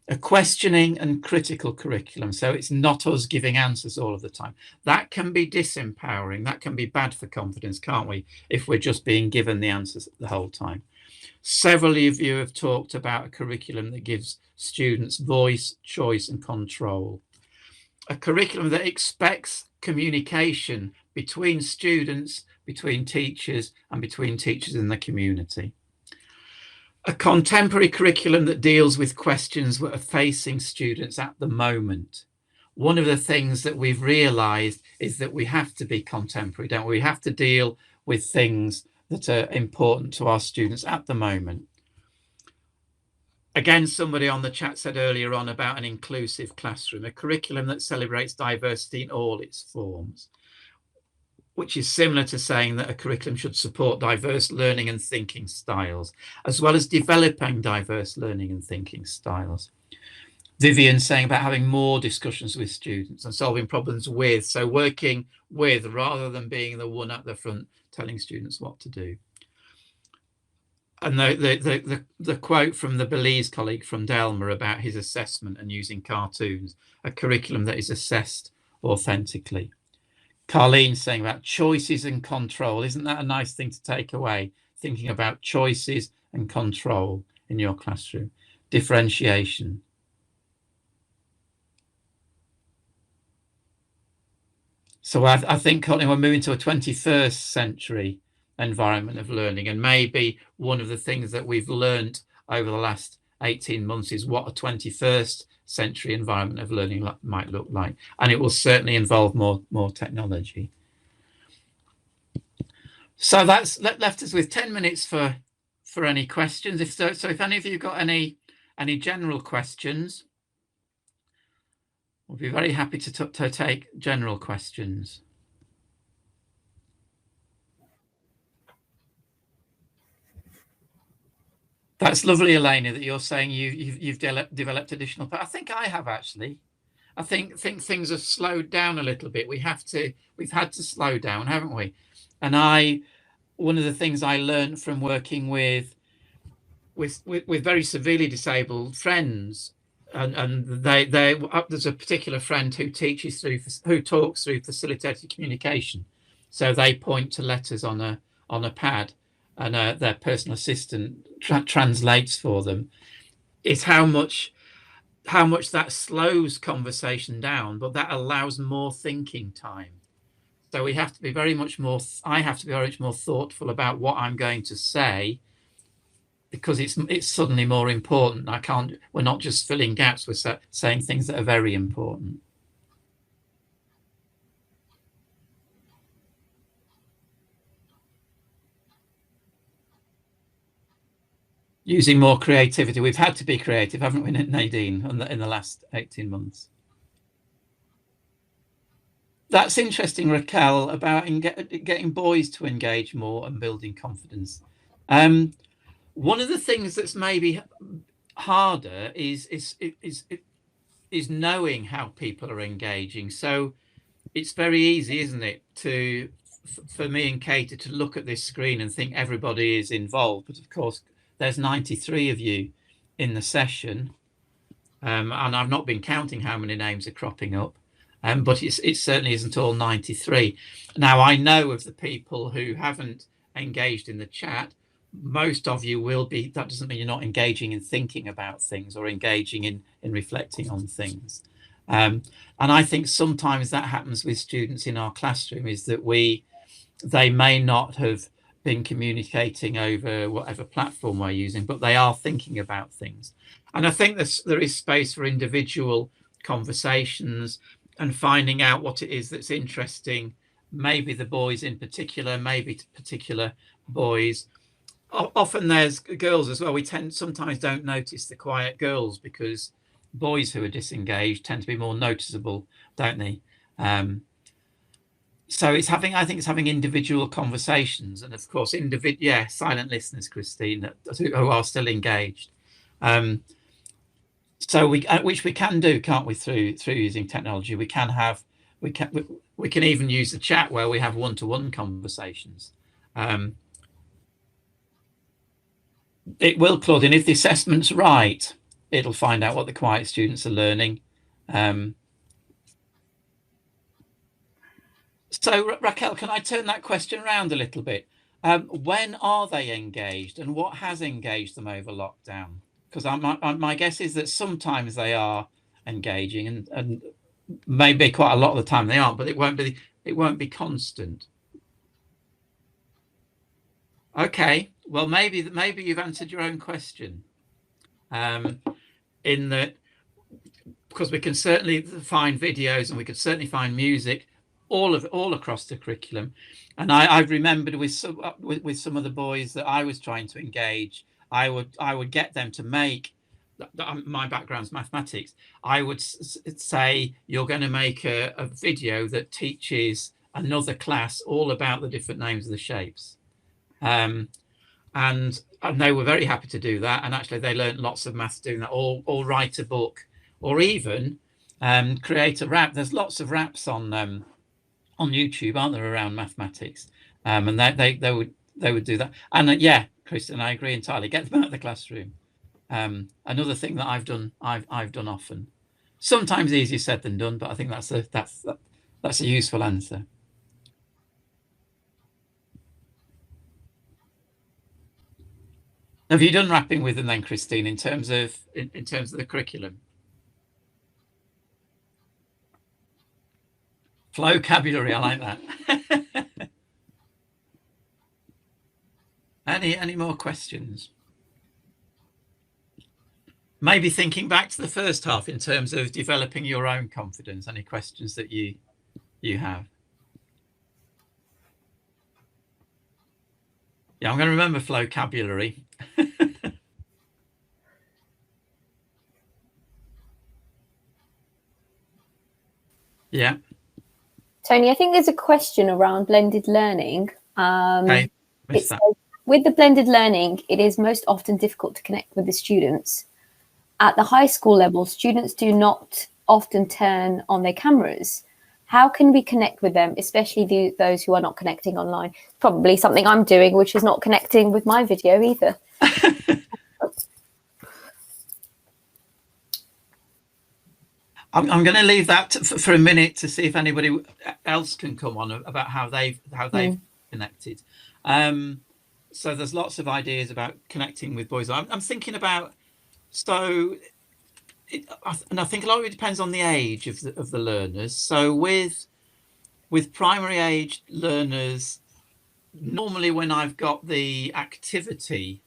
a questioning and critical curriculum. So it's not us giving answers all of the time. That can be disempowering. That can be bad for confidence, can't we? If we're just being given the answers the whole time. Several of you have talked about a curriculum that gives students voice, choice, and control. A curriculum that expects communication between students, between teachers, and between teachers in the community. A contemporary curriculum that deals with questions that are facing students at the moment. One of the things that we've realized is that we have to be contemporary, don't we? We have to deal with things that are important to our students at the moment. Again, somebody on the chat said earlier on about an inclusive classroom, a curriculum that celebrates diversity in all its forms, which is similar to saying that a curriculum should support diverse learning and thinking styles, as well as developing diverse learning and thinking styles. Vivian saying about having more discussions with students and solving problems with, so working with rather than being the one at the front telling students what to do. And the quote from the Belize colleague from Delma about his assessment and using cartoons, a curriculum that is assessed authentically. Carlene saying about choices and control. Isn't that a nice thing to take away? Thinking about choices and control in your classroom. Differentiation. So I think, Courtney, we're moving to a 21st century environment of learning, and maybe one of the things that we've learned over the last 18 months is what a 21st century environment of learning might look like, and it will certainly involve more technology. So that's left us with 10 minutes for any questions. If any of you got any general questions, we'll be very happy to take general questions. That's lovely, Elena, that you're saying you've developed additional. But I think I have actually. I think things have slowed down a little bit. We've had to slow down, haven't we? And one of the things I learned from working with very severely disabled friends, and there's a particular friend who talks through facilitated communication. So they point to letters on a pad, and their personal assistant translates for them. It's how much that slows conversation down, but that allows more thinking time. So we have to be very much more. I have to be very much more thoughtful about what I'm going to say, because it's suddenly more important. We're not just filling gaps. We're saying things that are very important. Using more creativity. We've had to be creative, haven't we, Nadine, in the last 18 months? That's interesting, Raquel, about getting boys to engage more and building confidence. One of the things that's maybe harder is knowing how people are engaging. So it's very easy, isn't it, for me and Katie to look at this screen and think everybody is involved. But of course, there's 93 of you in the session, and I've not been counting how many names are cropping up, but it certainly isn't all 93. Now, I know of the people who haven't engaged in the chat. Most of you will be. That doesn't mean you're not engaging in thinking about things or engaging in reflecting on things. And I think sometimes that happens with students in our classroom, is that they may not have been communicating over whatever platform we're using, but they are thinking about things. And I think there is space for individual conversations and finding out what it is that's interesting, maybe the boys in particular, maybe particular boys. Often there's girls as well. We sometimes don't notice the quiet girls, because boys who are disengaged tend to be more noticeable, don't they? So I think it's having individual conversations, and of course, silent listeners, Christine, who are still engaged. So which we can do, can't we? Through using technology, we can even use the chat where we have one-to-one conversations. It will, Claudine, if the assessment's right, it'll find out what the quiet students are learning. So Raquel, can I turn that question around a little bit? When are they engaged, and what has engaged them over lockdown? Because my guess is that sometimes they are engaging, and maybe quite a lot of the time they aren't, but it won't be constant. Okay, well, maybe you've answered your own question, in that, because we can certainly find videos and we can certainly find music all across the curriculum. And I've remembered with some of the boys that I was trying to engage, I would get them to make my background's mathematics, I would say you're going to make a video that teaches another class all about the different names of the shapes. And they were very happy to do that. And actually they learned lots of maths doing that, or write a book, or even create a rap. There's lots of raps on YouTube, aren't there, around mathematics? And they would do that. And yeah, Kristen, I agree entirely. Get them out of the classroom. Another thing that I've done often. Sometimes easier said than done, but I think that's a useful answer. Have you done rapping with them then, Christine, in terms of the curriculum? Vocabulary, I like that. Any more questions? Maybe thinking back to the first half in terms of developing your own confidence. Any questions that you have? Yeah, I'm going to remember vocabulary. Yeah. Tony, I think there's a question around blended learning. Okay, It says, with the blended learning, it is most often difficult to connect with the students. At the high school level, students do not often turn on their cameras. How can we connect with them, especially those who are not connecting online? Probably something I'm doing, which is not connecting with my video either. I'm going to leave that for a minute to see if anybody else can come on about how they've connected. So there's lots of ideas about connecting with boys. I'm thinking about, and I think a lot of it depends on the age of the learners. So with primary age learners, normally when I've got the activity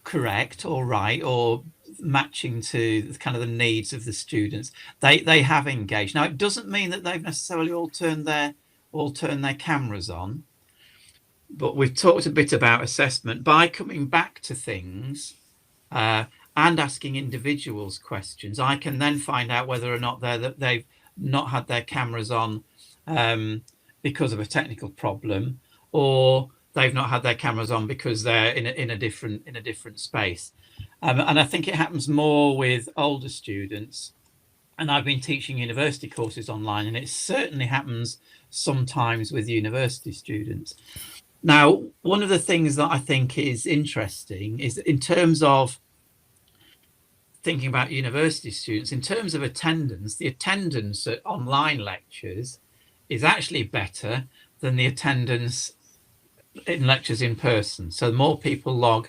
correct or right or matching to kind of the needs of the students, they have engaged. Now, it doesn't mean that they've necessarily all turned their cameras on, but we've talked a bit about assessment. By coming back to things and asking individuals questions, I can then find out whether or not they've not had their cameras on because of a technical problem, or they've not had their cameras on because they're in a different space. And I think it happens more with older students. And I've been teaching university courses online, and it certainly happens sometimes with university students. Now, one of the things that I think is interesting is in terms of thinking about university students, in terms of attendance, the attendance at online lectures is actually better than the attendance in lectures in person. So more people log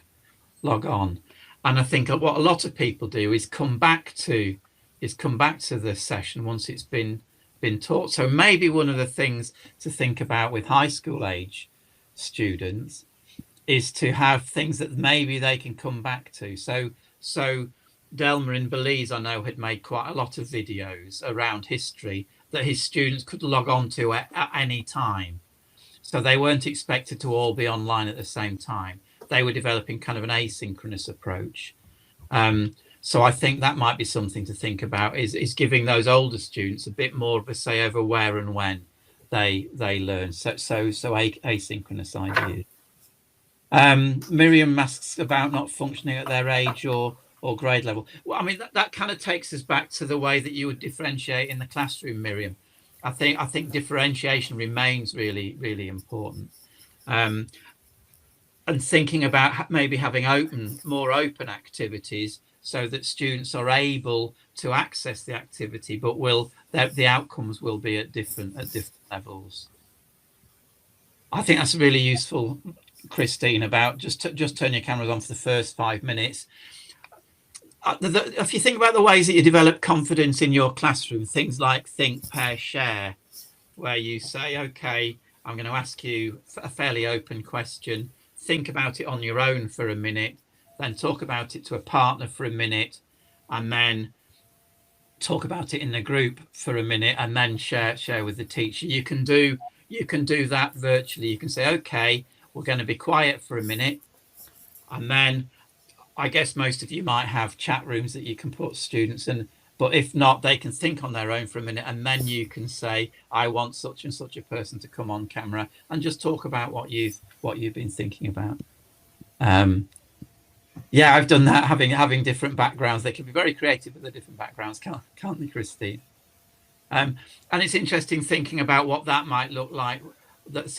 on. And I think what a lot of people do is come back to the session once it's been taught. So maybe one of the things to think about with high school age students is to have things that maybe they can come back to. So Delmer in Belize, I know, had made quite a lot of videos around history that his students could log on to at any time. So they weren't expected to all be online at the same time. They were developing kind of an asynchronous approach. So I think that might be something to think about, is giving those older students a bit more of a say over where and when they learn. So asynchronous ideas. Miriam asks about not functioning at their age or grade level. Well, I mean, that kind of takes us back to the way that you would differentiate in the classroom, Miriam. I think differentiation remains really, really important. And thinking about maybe having more open activities so that students are able to access the activity, but the outcomes will be at different levels. I think that's really useful, Christine, about just turn your cameras on for the first 5 minutes. If you think about the ways that you develop confidence in your classroom, things like think, pair, share, where you say, okay, I'm going to ask you a fairly open question, think about it on your own for a minute, then talk about it to a partner for a minute, and then talk about it in the group for a minute, and then share with the teacher. You can do that virtually. You can say, okay, we're going to be quiet for a minute, and then I guess most of you might have chat rooms that you can put students in, but if not, they can think on their own for a minute, and then you can say, I want such and such a person to come on camera and just talk about what you've been thinking about. Yeah, I've done that, having different backgrounds. They can be very creative with the different backgrounds, can't they, Christine? And it's interesting thinking about what that might look like, that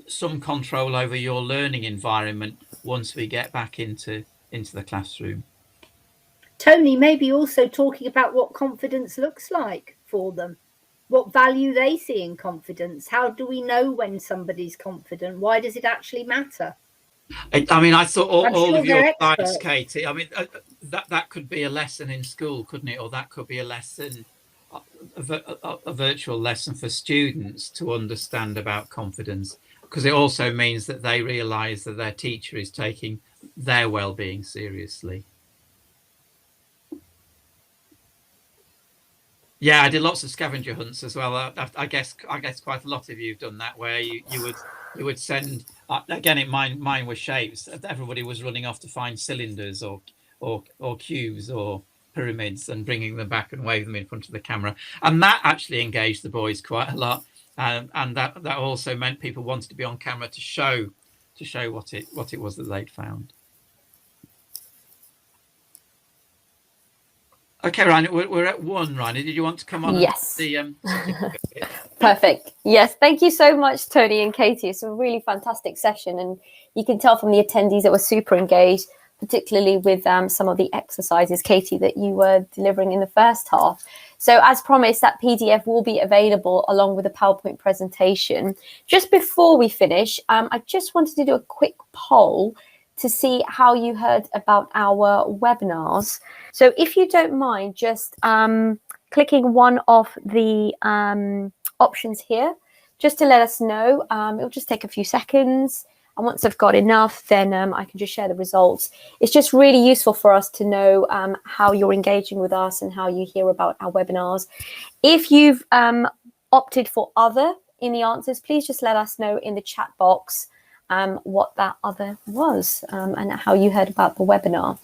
some control over your learning environment once we get back into the classroom. Tony, maybe also talking about what confidence looks like for them, what value they see in confidence. How do we know when somebody's confident? Why does it actually matter? I mean, I thought all sure of your experts. advice, Katie, I mean, that could be a lesson in school, couldn't it? Or that could be a lesson, a virtual lesson for students to understand about confidence, because it also means that they realise that their teacher is taking their well-being seriously. Yeah, I did lots of scavenger hunts as well. I guess quite a lot of you have done that, where you would send, again, mine was shapes. Everybody was running off to find cylinders or cubes or pyramids and bringing them back and wave them in front of the camera, and that actually engaged the boys quite a lot, and that also meant people wanted to be on camera to show what it was that they'd found. Okay, Ryan, we're at 1. Ryan, did you want to come on? Yes. The Perfect. Yes, thank you so much, Tony and Katie. It's a really fantastic session, and you can tell from the attendees that were super engaged, particularly with some of the exercises, Katie, that you were delivering in the first half. So as promised, that PDF will be available along with a PowerPoint presentation. Just before we finish, I just wanted to do a quick poll to see how you heard about our webinars. So if you don't mind, just clicking one of the options here, just to let us know. It'll just take a few seconds. And once I've got enough, then I can just share the results. It's just really useful for us to know how you're engaging with us and how you hear about our webinars. If you've opted for other in the answers, please just let us know in the chat box what that other was and how you heard about the webinar.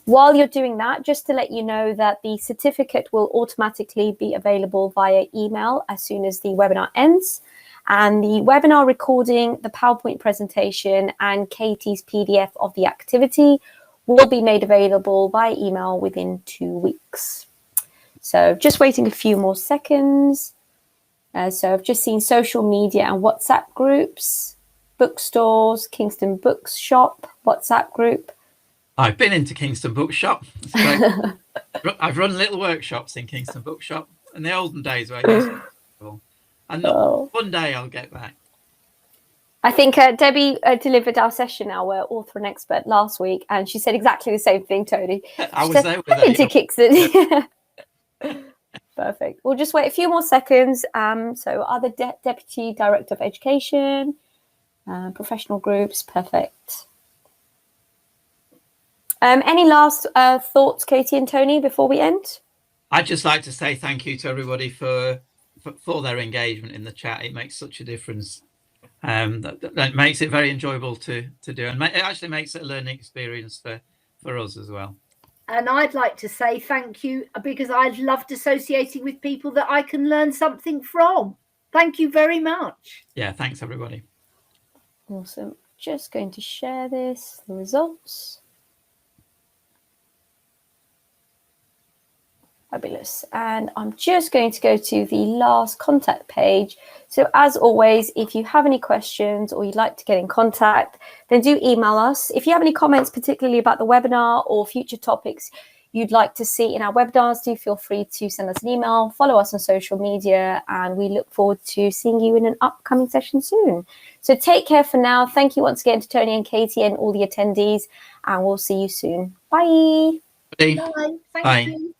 While you're doing that, just to let you know that the certificate will automatically be available via email as soon as the webinar ends. And the webinar recording, the PowerPoint presentation, and Katie's PDF of the activity will be made available by email within 2 weeks. So just waiting a few more seconds. So I've just seen social media and WhatsApp groups, bookstores, Kingston Bookshop, WhatsApp group. I've been into Kingston Bookshop. I've run little workshops in Kingston Bookshop in the olden days where I used to. And one day I'll get back. I think Debbie delivered our session, our author and expert, last week, and she said exactly the same thing, Tony. I was there with her. Into Kingston. Yeah. Perfect. We'll just wait a few more seconds. So other Deputy Director of Education, professional groups, perfect. Any last thoughts, Katie and Tony, before we end? I'd just like to say thank you to everybody for their engagement in the chat. It makes such a difference. That makes it very enjoyable to do, and it actually makes it a learning experience for us as well. And I'd like to say thank you, because I've loved associating with people that I can learn something from. Thank you very much. Yeah, thanks everybody. Awesome. Just going to share the results. Fabulous. And I'm just going to go to the last contact page. So as always, if you have any questions or you'd like to get in contact, then do email us. If you have any comments, particularly about the webinar or future topics you'd like to see in our webinars, do feel free to send us an email, follow us on social media, and we look forward to seeing you in an upcoming session soon. So take care for now. Thank you once again to Tony and Katie and all the attendees, and we'll see you soon. Bye. Bye. Bye. Thank Bye. you.